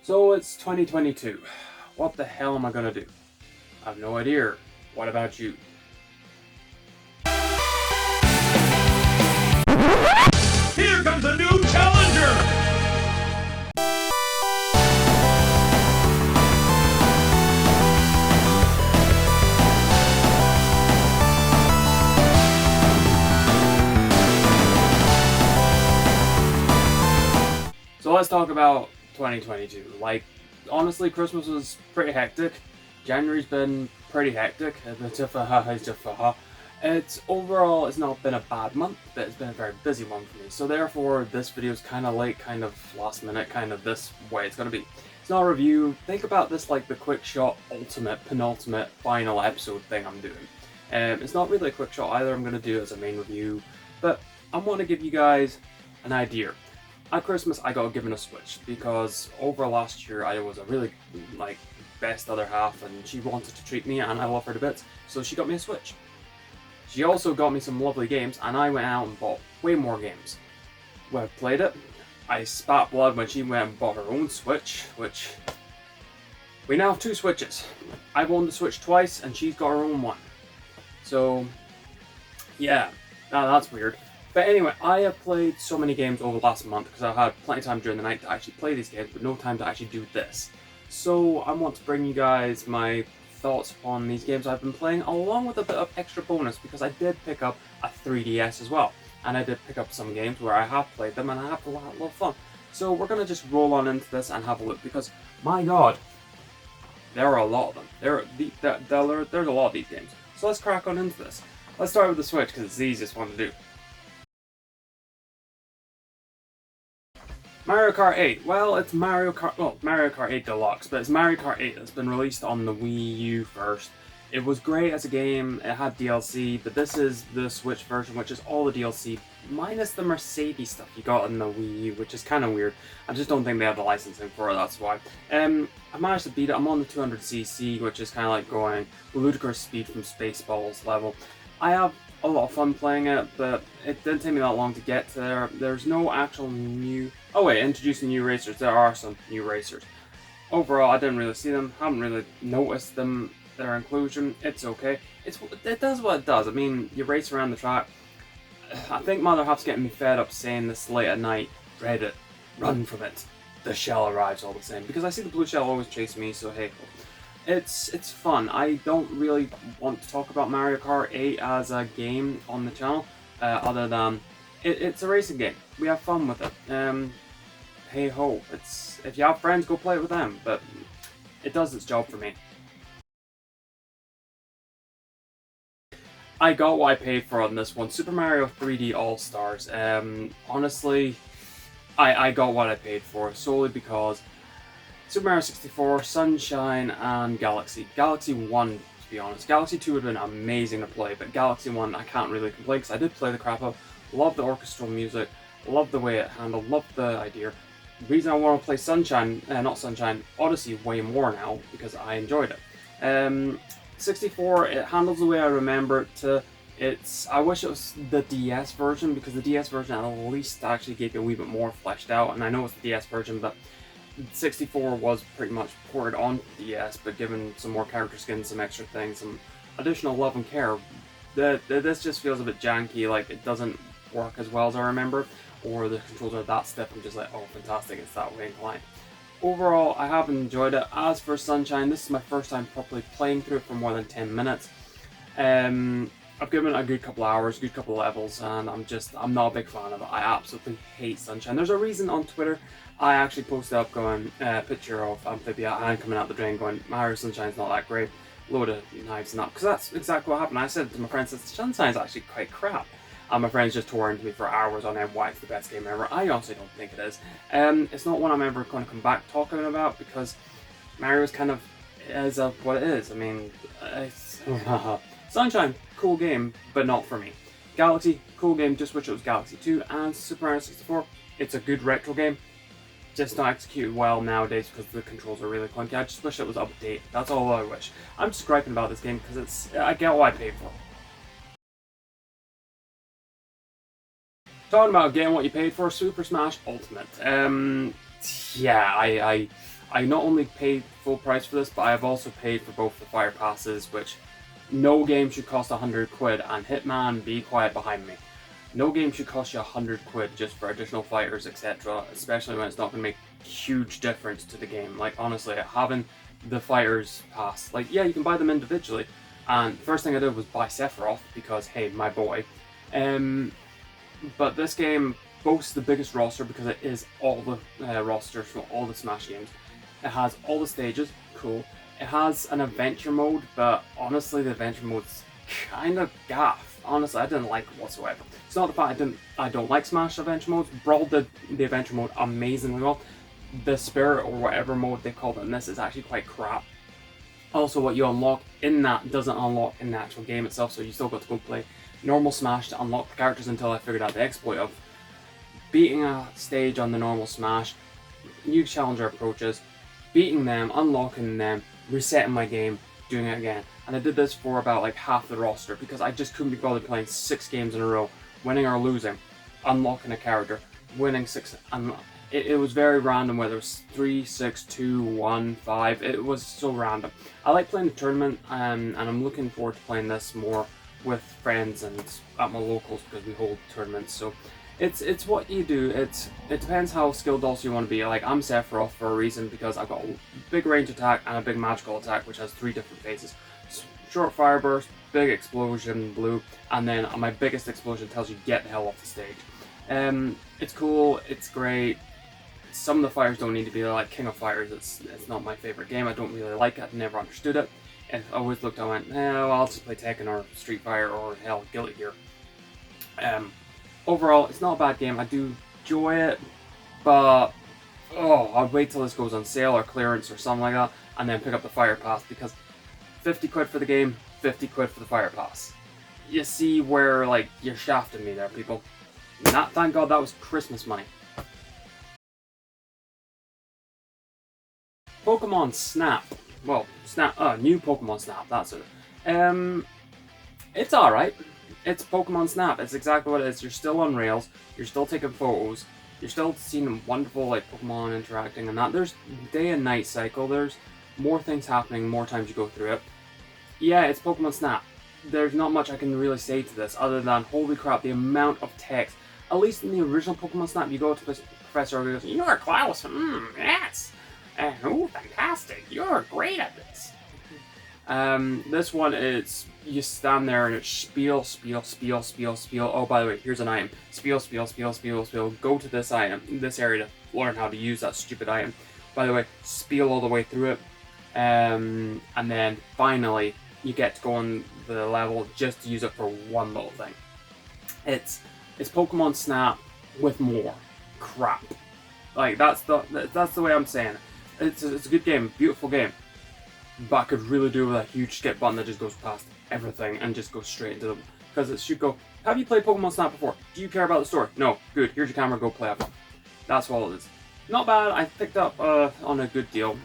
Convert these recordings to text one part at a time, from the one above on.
So it's 2022. What the hell am I gonna do? I have no idea. What about you? Here comes a new challenger! So let's talk about 2022. Like, honestly, Christmas was pretty hectic. January's been pretty hectic. It's overall, it's not been a bad month, but it's been a very busy one for me. So therefore, this video is kind of late, kind of last minute, kind of this way it's gonna be. It's not a review. Think about this like the quick shot, ultimate, penultimate, final episode thing I'm doing. It's not really a quick shot either. I'm gonna do it as a main review, but I want to give you guys an idea. At Christmas, I got given a Switch because over last year I was a really best other half, and she wanted to treat me, and I love her to bits, so she got me a Switch. She also got me some lovely games, and I went out and bought way more games. When I played it, I spat blood when she went and bought her own Switch, which we now have two Switches. I've owned the Switch twice, and she's got her own one. So, yeah, that's weird. But anyway, I have played so many games over the last month because I had plenty of time during the night to actually play these games, but no time to actually do this. So I want to bring you guys my thoughts on these games I've been playing, along with a bit of extra bonus because I did pick up a 3DS as well. And I did pick up some games where I have played them and I have a lot of fun. So we're going to just roll on into this and have a look because, my god, there are a lot of them. There's a lot of these games. So let's crack on into this. Let's start with the Switch because it's the easiest one to do. Mario Kart 8. Well, it's Mario Kart 8 Deluxe, but it's Mario Kart 8 that's been released on the Wii U first. It was great as a game, it had DLC, but this is the Switch version, which is all the DLC, minus the Mercedes stuff you got in the Wii U, which is kind of weird. I just don't think they have the licensing for it, that's why. I managed to beat it. I'm on the 200cc, which is kind of like going ludicrous speed from Spaceballs level. I have a lot of fun playing it, but it didn't take me that long to get there. There's no actual new... Oh wait, introducing new racers. There are some new racers. Overall, I didn't really see them. Haven't really noticed them. Their inclusion. It's okay. It does what it does. I mean, you race around the track. I think Mother Half's getting me fed up saying this late at night. Dread it. Run from it. The shell arrives all the same. Because I see the blue shell always chase me, so hey. It's fun. I don't really want to talk about Mario Kart 8 as a game on the channel, other than it's a racing game. We have fun with it. Hey ho, if you have friends, go play it with them, but it does its job for me. I got what I paid for on this one, Super Mario 3D All-Stars. Honestly, I got what I paid for solely because Super Mario 64, Sunshine, and Galaxy. Galaxy 1, to be honest. Galaxy 2 would have been amazing to play, but Galaxy 1 I can't really complain because I did play the crap out. Love the orchestral music, love the way it handled, love the idea. The reason I want to play Odyssey way more now, because I enjoyed it. 64, it handles the way I remember it to. I wish it was the DS version, because the DS version at least actually gave you a wee bit more fleshed out, and I know it's the DS version, but 64 was pretty much ported on DS, but given some more character skins, some extra things, some additional love and care. This just feels a bit janky, like it doesn't work as well as I remember, or the controls are that stiff. I'm just like, oh fantastic, it's that way inclined. Overall, I have enjoyed it. As for Sunshine, this is my first time properly playing through it for more than 10 minutes. I've given it a good couple hours, good couple levels, and I'm not a big fan of it. I absolutely hate Sunshine. There's a reason on Twitter I actually posted up going, picture of Amphibia and coming out the drain going, Mario Sunshine's not that great, load of knives and that, because that's exactly what happened. I said to my friends, Sunshine's actually quite crap. And my friends just tore into me for hours on why it's the best game ever. I honestly don't think it is. It's not one I'm ever going to come back talking about, because Mario's kind of is what it is. I mean, Sunshine, cool game, but not for me. Galaxy, cool game, just wish it was Galaxy 2. And Super Mario 64, it's a good retro game, just not executed well nowadays because the controls are really clunky. I just wish it was updated. That's all I wish. I'm just griping about this game because I get what I paid for. Talking about getting what you paid for, Super Smash Ultimate. Yeah, I I not only paid full price for this, but I've also paid for both the fire passes, which no game should cost 100 quid, and Hitman, be quiet behind me. No game should cost you 100 quid just for additional fighters, etc., especially when it's not going to make a huge difference to the game. Like, honestly, having the fighters pass, like, yeah, you can buy them individually, and the first thing I did was buy Sephiroth, because, hey, my boy. But this game boasts the biggest roster because it is all the rosters from all the Smash games. It has all the stages, cool. It has an adventure mode, but honestly the adventure mode's kind of gaff. Honestly, I didn't like it whatsoever. It's not the fact I don't like Smash adventure modes. Brawl did the adventure mode amazingly well. The Spirit or whatever mode they called it in this is actually quite crap. Also, what you unlock in that doesn't unlock in the actual game itself, so you still got to go play normal Smash to unlock the characters until I figured out the exploit of beating a stage on the normal Smash, new challenger approaches, beating them, unlocking them, resetting my game, doing it again. And I did this for about like half the roster because I just couldn't be bothered playing 6 games in a row, winning or losing, unlocking a character, winning 6. It was very random, whether it was 3, 6, 2, 1, 5. It was so random. I like playing the tournament, and I'm looking forward to playing this more with friends and at my locals because we hold tournaments. So it's what you do. It depends how skilled also you want to be. Like, I'm Sephiroth for a reason because I've got a big range attack and a big magical attack, which has 3 different phases. Short fire burst, big explosion, blue, and then my biggest explosion tells you get the hell off the stage. It's cool, it's great. Some of the fires don't need to be like King of Fighters. It's not my favorite game. I don't really like it. Never understood it. And I always looked, I went, well, I'll just play Tekken or Street Fighter or hell, Guilty Gear. Overall, it's not a bad game. I do enjoy it, but I'll wait till this goes on sale or clearance or something like that, and then pick up the Fire Pass, because 50 quid for the game, 50 quid for the Fire Pass. You see where, like, you're shafting me there, people. Not, thank God that was Christmas money. Pokemon Snap. Well, new Pokemon Snap, that's it. It's alright. It's Pokemon Snap. It's exactly what it is. You're still on rails. You're still taking photos. You're still seeing wonderful, like, Pokemon interacting and that. There's day and night cycle. There's more things happening, more times you go through it. Yeah, it's Pokemon Snap. There's not much I can really say to this other than, holy crap, the amount of text. At least in the original Pokemon Snap, you go to Professor Oak and goes, "You are Klaus. Yes. Oh, fantastic. You're great at this." This one is, you stand there and it's spiel. Oh, by the way, here's an item. Spiel. Go to this item, this area to learn how to use that stupid item. By the way, spiel all the way through it. And then finally, you get to go on the level just to use it for one little thing. It's Pokemon Snap with more crap. Like, that's the way I'm saying it. It's a good game, beautiful game, but I could really do with a huge skip button that just goes past everything and just goes straight into them. Because it should go, have you played Pokemon Snap before? Do you care about the story? No. Good. Here's your camera. Go play it. That's all it is. Not bad. I picked up on a good deal.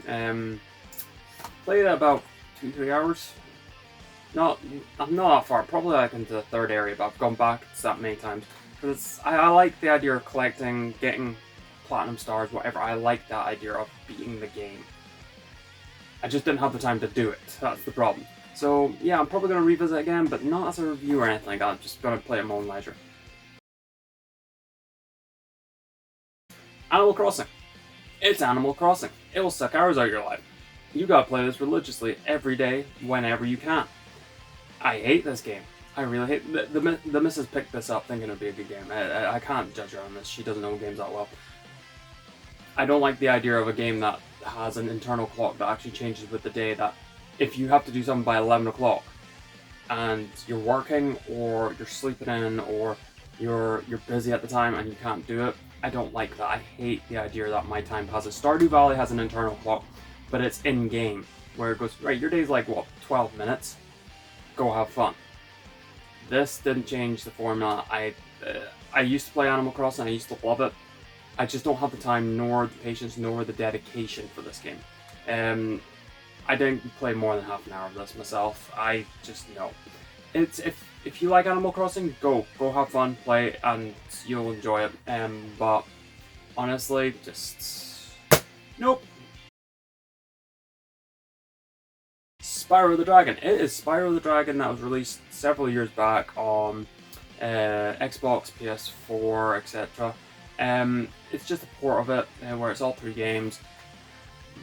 Played it about 2-3 hours. I'm not that far. Probably like into the 3rd area, but I've gone back that many times because I like the idea of collecting, getting platinum stars, whatever. I like that idea of beating the game. I just didn't have the time to do it. That's the problem. So yeah, I'm probably going to revisit it again, but not as a review or anything like that. I'm just going to play it at my own leisure. Animal Crossing. It's Animal Crossing. It will suck hours out of your life. You gotta play this religiously every day, whenever you can. I hate this game. I really hate the missus picked this up thinking it'd be a good game. I can't judge her on this. She doesn't know games that well. I don't like the idea of a game that has an internal clock that actually changes with the day, that if you have to do something by 11 o'clock and you're working or you're sleeping in or you're busy at the time and you can't do it, I don't like that. I hate the idea that my time passes. Stardew Valley has an internal clock, but it's in-game, where it goes, right, your day's like, what, 12 minutes? Go have fun. This didn't change the formula. I used to play Animal Crossing, I used to love it. I just don't have the time, nor the patience, nor the dedication for this game. I didn't play more than half an hour of this myself. I just know. It's if you like Animal Crossing, go have fun, play, and you'll enjoy it. But honestly, just nope. Spyro the Dragon. It is Spyro the Dragon that was released several years back on Xbox, PS4, etc. It's just a port of it where it's all 3 games.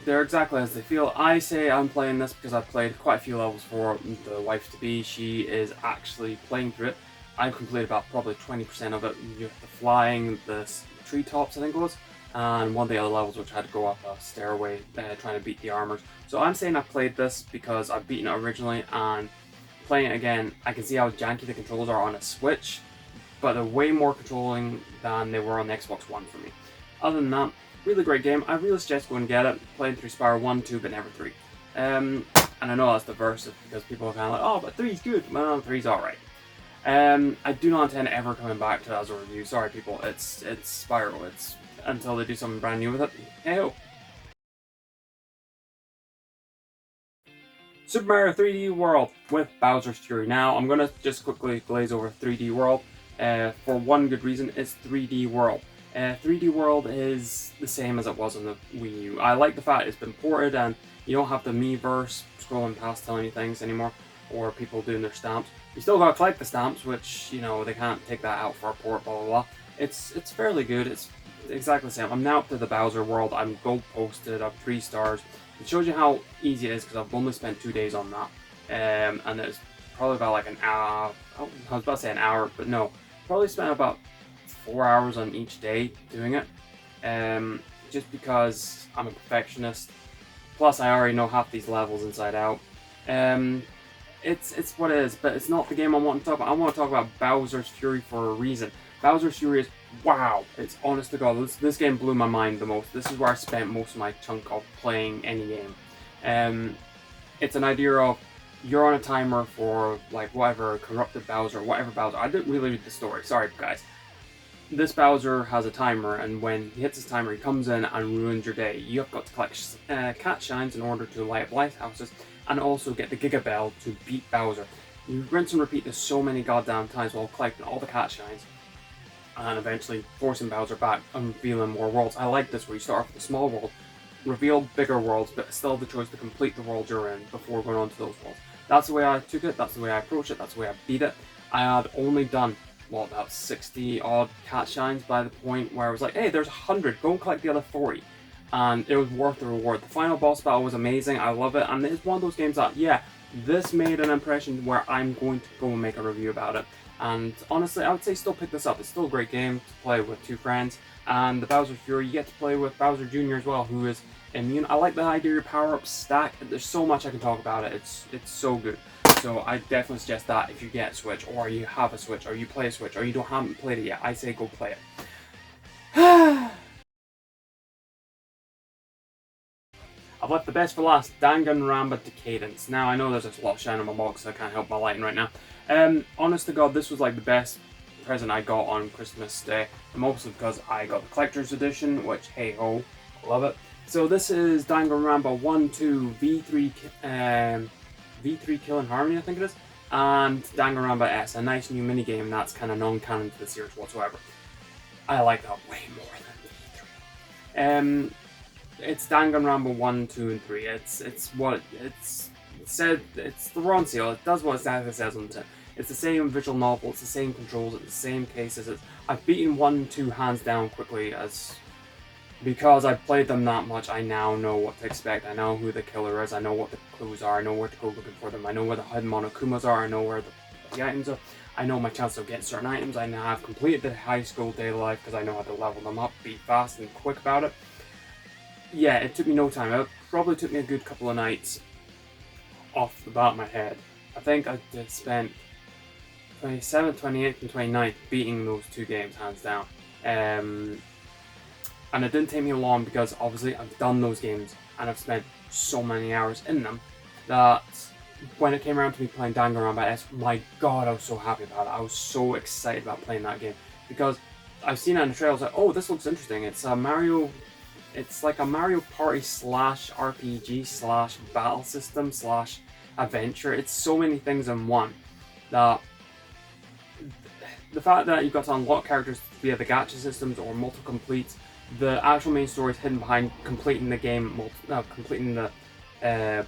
They're exactly as they feel. I say I'm playing this because I've played quite a few levels for the wife-to-be. She is actually playing through it. I've completed about probably 20% of it. You have the flying, the treetops I think it was, and one of the other levels which I had to go up a stairway trying to beat the armors. So I'm saying I've played this because I've beaten it originally, and playing it again, I can see how janky the controls are on a Switch, but they're way more controlling than they were on the Xbox One for me. Other than that, really great game. I really suggest go and get it. Playing through Spyro 1, 2, but never 3. And I know that's divisive because people are kind of like, oh, but 3's good. Well, 3's alright. I do not intend ever coming back to that as a review. Sorry, people. It's Spyro. It's until they do something brand new with it. Hey-ho. Super Mario 3D World with Bowser's Fury. Now, I'm going to just quickly glaze over 3D World. For one good reason, it's 3D World. 3D World is the same as it was on the Wii U. I like the fact it's been ported and you don't have the Miiverse scrolling past telling you things anymore, or people doing their stamps. You still gotta collect the stamps, which, you know, they can't take that out for a port, blah blah blah. It's fairly good. It's exactly the same. I'm now up to the Bowser world. I'm gold posted. I've 3 stars. It shows you how easy it is because I've only spent 2 days on that, and it's probably about like an hour. Oh, I was about to say an hour, but no, probably spent about 4 hours on each day doing it, just because I'm a perfectionist. Plus, I already know half these levels inside out. It's what it is, but it's not the game I want to talk about. I want to talk about Bowser's Fury for a reason. Bowser's Fury is wow. It's honest to God, this game blew my mind the most. This is where I spent most of my chunk of playing any game. It's an idea of you're on a timer for like whatever corrupted Bowser, whatever Bowser. I didn't really read the story. Sorry, guys. This Bowser has a timer, and when he hits his timer, he comes in and ruins your day. You have got to collect cat shines in order to light up lighthouses, and also get the Giga Bell to beat Bowser. You rinse and repeat this so many goddamn times while collecting all the cat shines, and eventually forcing Bowser back and revealing more worlds. I like this where you start off with a small world, reveal bigger worlds, but still have the choice to complete the world you're in before going on to those worlds. That's the way I took it, that's the way I approached it, that's the way I beat it. I had only done about 60 odd cat shines by the point where I was like, hey, there's 100, go and collect the other 40. And it was worth the reward. The final boss battle was amazing, I love it, and it's one of those games that, yeah, this made an impression where I'm going to go and make a review about it. And honestly, I would say still pick this up. It's still a great game to play with 2 friends. And the Bowser Fury, you get to play with Bowser Jr. as well, who is immune. I like the idea of your power-ups stack. There's so much I can talk about it. It's so good. So I definitely suggest that if you get a Switch, or you have a Switch, or you play a Switch, or you haven't played it yet, I say go play it. I've left the best for last, Danganronpa to Cadence. Now I know there's a lot of shine on my box, so I can't help my lighting right now. Honest to God, this was like the best present I got on Christmas Day, mostly because I got the collector's edition, which hey ho, love it. So this is Danganronpa 1, 2, V3 Kill and Harmony, I think it is, and Danganronpa S, a nice new minigame that's kind of non-canon to the series whatsoever. I like that way more than V3. It's Danganronpa 1, 2, and 3. It's the Ron seal. It does what it says on the tin. It's the same visual novel. It's the same controls. It's the same cases. I've beaten 1, 2 hands down quickly because I've played them that much. I now know what to expect. I know who the killer is. I know what the clues are. I know where to go looking for them. I know where the hidden Monokumas are. I know where the items are. I know my chance of getting certain items. I now have completed the high school daily life because I know how to level them up, be fast and quick about it. Yeah, it took me no time. It probably took me a good couple of nights off the bat of my head. I think I did spent 27th, 28th, and 29th beating those 2 games hands down. And it didn't take me long because obviously I've done those games and I've spent so many hours in them that when it came around to me playing Danganronpa S, my god, I was so happy about it. I was so excited about playing that game because I've seen it in the trailers like, oh, this looks interesting. It's like a Mario Party / RPG / battle system / adventure. It's so many things in one that the fact that you've got to unlock characters via the gacha systems or multi-completes, the actual main story is hidden behind completing the game, completing the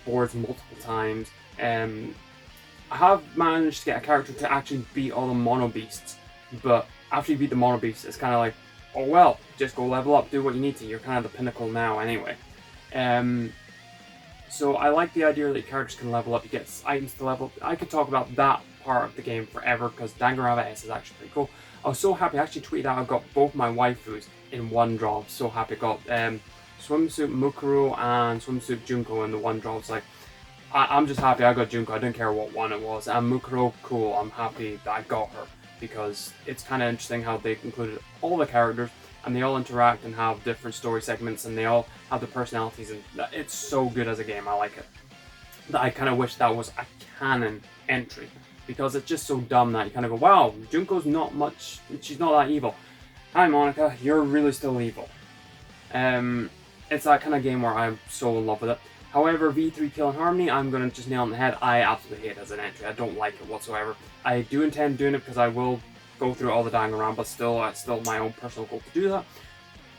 boards multiple times. I have managed to get a character to actually beat all the mono beasts, but after you beat the mono beasts, it's kind of like, oh well, just go level up, do what you need to. You're kind of the pinnacle now anyway. So I like the idea that your characters can level up, you get items to level up. I could talk about that part of the game forever because Danganronpa S is actually pretty cool. I was so happy, I actually tweeted out I got both my waifus in one drop. So happy, I got Swimsuit Mukuro and Swimsuit Junko in the one drop. It's like, I'm just happy I got Junko, I didn't care what one it was. And Mukuro, cool, I'm happy that I got her because it's kind of interesting how they included all the characters and they all interact and have different story segments and they all have their personalities, and it's so good as a game. I like it. I kind of wish that was a canon entry because it's just so dumb that you kind of go, wow, Junko's not much, she's not that evil. Hi Monica, you're really still evil. It's that kind of game where I'm so in love with it. However, V3 Kill and Harmony, I'm going to just nail on the head. I absolutely hate it as an entry. I don't like it whatsoever. I do intend doing it because I will go through all the Danganronpa, but still, it's still my own personal goal to do that.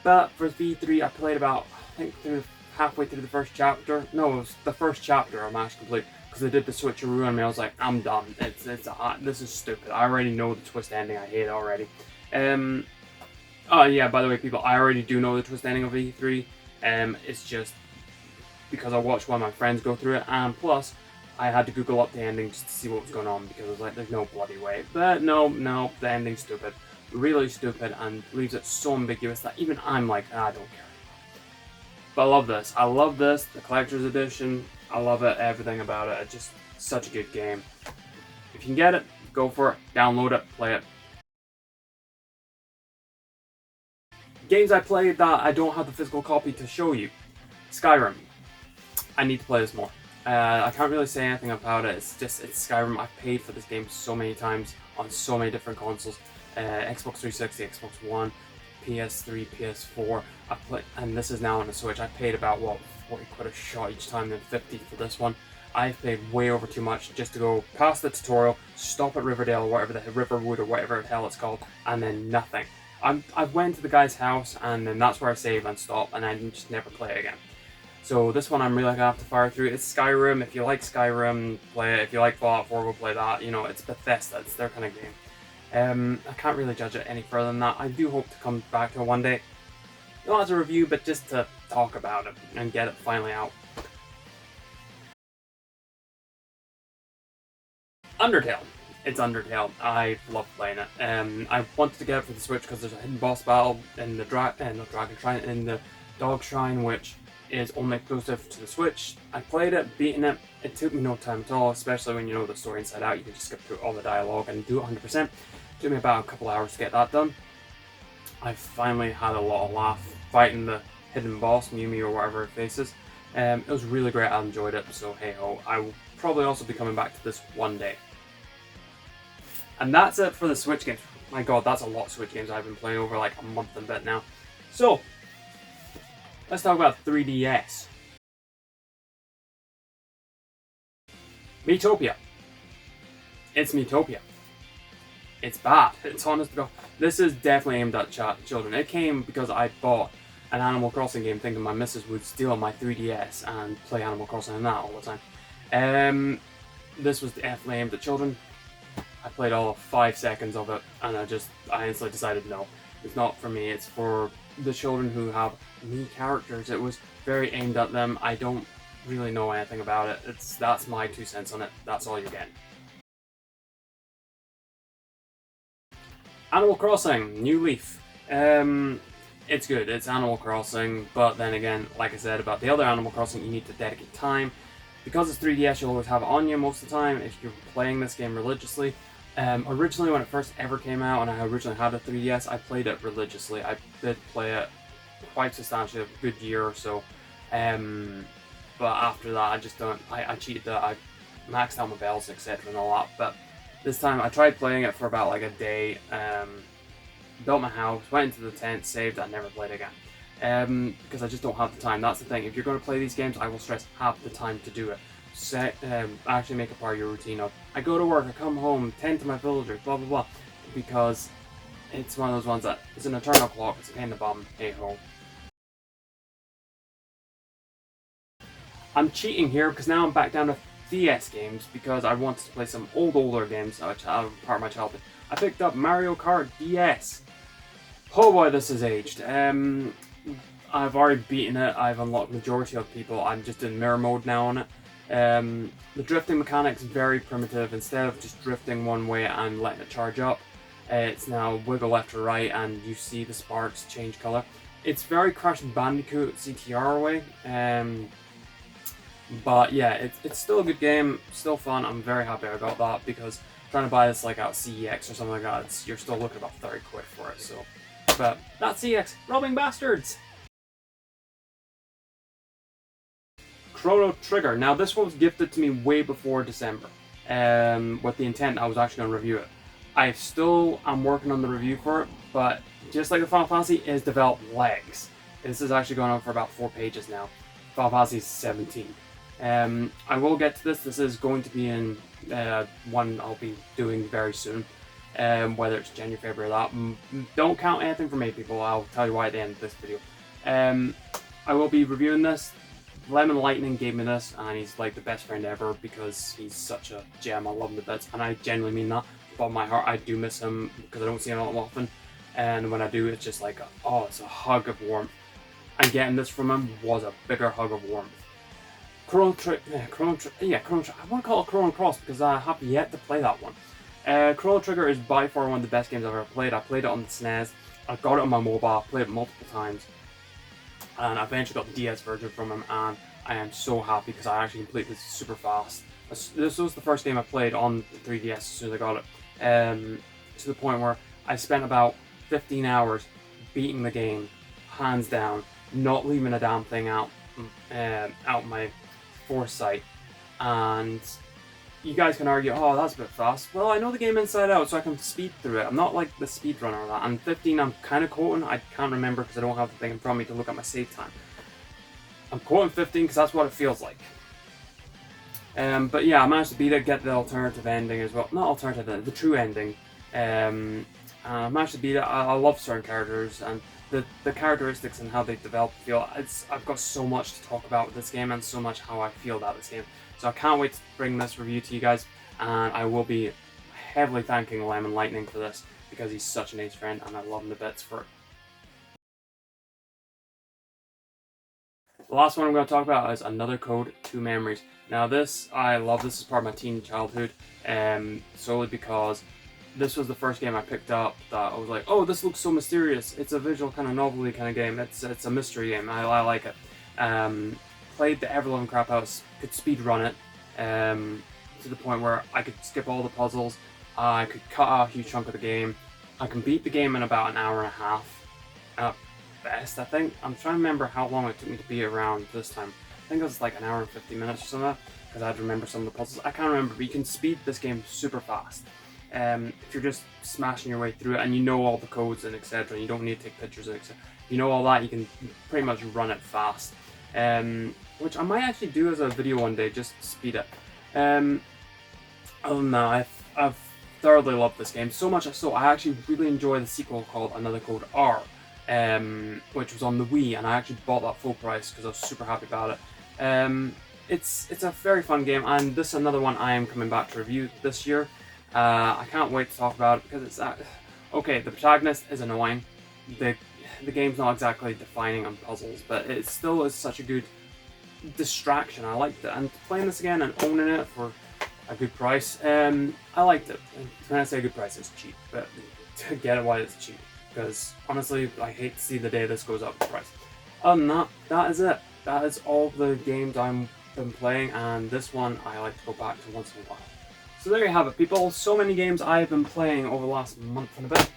But for V3, I played about, I think, halfway through the first chapter. No, it was the first chapter I managed to complete because they did the switcheroo on me. I was like, I'm done. This is stupid. I already know the twist ending. I hate it already. Oh yeah, by the way, people, I already do know the twist ending of V3. It's just because I watched one of my friends go through it, and plus, I had to Google up the ending just to see what was going on because I was like, there's no bloody way. But no, the ending's stupid. Really stupid and leaves it so ambiguous that even I'm like, I don't care. But I love this. I love this, the collector's edition. I love it, everything about it. It's just such a good game. If you can get it, go for it. Download it, play it. Games I played that I don't have the physical copy to show you. Skyrim. I need to play this more. I can't really say anything about it. It's Skyrim. I've paid for this game so many times on so many different consoles. Xbox 360, Xbox One, PS3, PS4. And this is now on the Switch. I paid about, 40 quid a shot each time, then 50 for this one. I've paid way over too much just to go past the tutorial, stop at Riverdale or whatever Riverwood or whatever the hell it's called, and then nothing. I went to the guy's house and then that's where I save and stop, and I just never play it again. So this one I'm really gonna have to fire through. It's Skyrim. If you like Skyrim, play it. If you like Fallout 4, go play that. You know, it's Bethesda. It's their kind of game. I can't really judge it any further than that. I do hope to come back to it one day. Not as a review, but just to talk about it and get it finally out. Undertale. It's Undertale. I love playing it. I wanted to get it for the Switch because there's a hidden boss battle in the Dragon Shrine, in the Dog Shrine, which is only exclusive to the Switch. I played it, beaten it. It took me no time at all, especially when you know the story inside out. You can just skip through all the dialogue and do it 100%. It took me about a couple hours to get that done. I finally had a lot of laugh fighting the hidden boss, Mimi or whatever her face is. It was really great. I enjoyed it. So hey ho, I will probably also be coming back to this one day. And that's it for the Switch games. My god, that's a lot of Switch games I've been playing over like a month and a bit now. So, let's talk about 3DS. Miitopia. It's Miitopia. It's bad. It's honest to God. This is definitely aimed at children. It came because I bought an Animal Crossing game thinking my missus would steal my 3DS and play Animal Crossing on that all the time. This was definitely aimed at children. I played all of 5 seconds of it and I instantly decided no, it's not for me. It's for the children who have me characters. It was very aimed at them. I don't really know anything about it. That's my 2 cents on it. That's all you're getting. Animal Crossing, New Leaf. It's good. It's Animal Crossing, but then again, like I said about the other Animal Crossing, you need to dedicate time. Because it's 3DS, you'll always have it on you most of the time if you're playing this game religiously. Originally, when it first ever came out, and I originally had a 3DS, I played it religiously. I did play it quite substantially, a good year or so. But after that, I just don't. I cheated that. I maxed out my bells, etc. and all that. But this time, I tried playing it for about like a day. Built my house, went into the tent, saved, and never played again. Because I just don't have the time. That's the thing. If you're going to play these games, I will stress have the time to do it. Actually make a part of your routine of I go to work, I come home, tend to my villagers, blah blah blah, because it's one of those ones that it's an eternal clock. It's a pain in the bum. Hey ho. I'm cheating here because now I'm back down to DS games because I wanted to play some older games which are part of my childhood. I picked up Mario Kart DS. Oh boy, this has aged. I've already beaten it. I've unlocked the majority of people. I'm just in mirror mode now on it. The drifting mechanic's very primitive. Instead of just drifting one way and letting it charge up, it's now wiggle left or right and you see the sparks change color. It's very Crash Bandicoot CTR way. But yeah, it's still a good game, still fun. I'm very happy I got that because trying to buy this like out CEX or something like that, you're still looking about 30 quid for it. So, but that's CEX, robbing bastards. Chrono Trigger. Now this one was gifted to me way before December, with the intent I was actually going to review it. I'm working on the review for it, but just like the Final Fantasy, it has developed legs. This is actually going on for about 4 pages now. Final Fantasy 17. I will get to this. This is going to be in one I'll be doing very soon. Whether it's January, February, or that. Don't count anything for me, people. I'll tell you why at the end of this video. I will be reviewing this. Lemon Lightning gave me this, and he's like the best friend ever because he's such a gem. I love him to bits, and I genuinely mean that. From my heart, I do miss him because I don't see him all often. And when I do, it's just like, it's a hug of warmth. And getting this from him was a bigger hug of warmth. Chrono Trigger. I want to call it Chrono Cross because I have yet to play that one. Chrono Trigger is by far one of the best games I've ever played. I played it on the SNES. I got it on my mobile. I played it multiple times. And I eventually got the DS version from him, and I am so happy because I actually completed this super fast. This was the first game I played on the 3DS as soon as I got it. To the point where I spent about 15 hours beating the game, hands down, not leaving a damn thing out my foresight. And you guys can argue, oh, that's a bit fast. Well, I know the game inside out, so I can speed through it. I'm not like the speedrunner or that. And 15, I'm kind of quoting. I can't remember because I don't have the thing in front of me to look at my save time. I'm quoting 15 because that's what it feels like. But yeah, I managed to beat it, get the alternative ending as well. Not alternative, the true ending. I managed to beat it. I love certain characters and the characteristics and how they develop feel. I've got so much to talk about with this game and so much how I feel about this game. So I can't wait to bring this review to you guys, and I will be heavily thanking Lemon Lightning for this because he's such an ace friend and I love him to bits for it. The last one I'm going to talk about is Another Code, Two Memories. Now this, I love. This is part of my teen childhood, solely because this was the first game I picked up that I was like, oh, this looks so mysterious. It's a visual kind of novelty kind of game. It's a mystery game. I like it. Played the ever-loving crap out, could speed run it to the point where I could skip all the puzzles. I could cut out a huge chunk of the game. I can beat the game in about an hour and a half at best, I think. I'm trying to remember how long it took me to beat around this time. I think it was like an hour and 50 minutes or something, because I had to remember some of the puzzles. I can't remember, but you can speed this game super fast. If you're just smashing your way through it and you know all the codes and etc. You don't need to take pictures and etc. You know all that, you can pretty much run it fast. Which I might actually do as a video one day, just to speed it. Other than that, I've thoroughly loved this game, so much so I actually really enjoy the sequel called Another Code R, which was on the Wii, and I actually bought that full price because I was super happy about it. It's a very fun game, and this is another one I am coming back to review this year. I can't wait to talk about it because it's okay. The protagonist is annoying. The game's not exactly defining on puzzles, but it still is such a good distraction. I liked it, and playing this again and owning it for a good price, I liked it. And when I say a good price, it's cheap, but to get it, why it's cheap? Because honestly, I hate to see the day this goes up in price. Other than that, that is it. That is all the games I've been playing, and this one I like to go back to once in a while. So there you have it, people. So many games I've been playing over the last month and a bit.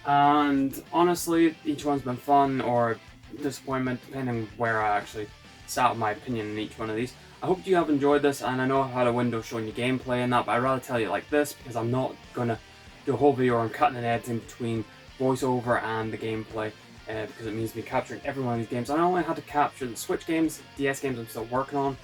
And honestly, each one's been fun or disappointment, depending where I actually sat with my opinion in each one of these. I hope you have enjoyed this, and I know I've had a window showing you gameplay and that, but I'd rather tell you like this because I'm not going to do a whole video on cutting and editing between voiceover and the gameplay, because it means me capturing every one of these games. I only had to capture the Switch games, DS games I'm still working on.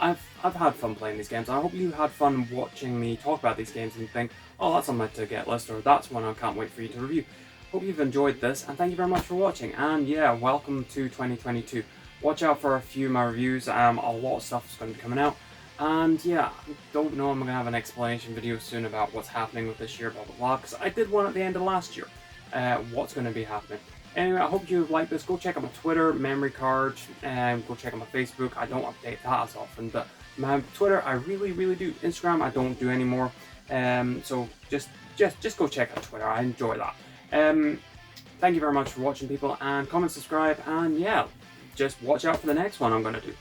I've had fun playing these games, and I hope you had fun watching me talk about these games and think, oh, that's on my to-get list, or that's one I can't wait for you to review. Hope you've enjoyed this, and thank you very much for watching, and yeah, welcome to 2022. watch out for a few of my reviews. A lot of stuff is going to be coming out. And yeah, I don't know, I'm going to have an explanation video soon about what's happening with this year, blah blah blah, because I did one at the end of last year. What's going to be happening. Anyway, I hope you like this. Go check out my Twitter, memory card, and go check out my Facebook. I don't update that as often, but my Twitter I really do. Instagram I don't do anymore. So just go check out Twitter. I enjoy that. Thank you very much for watching, people, and comment, subscribe, and yeah, just watch out for the next one I'm going to do.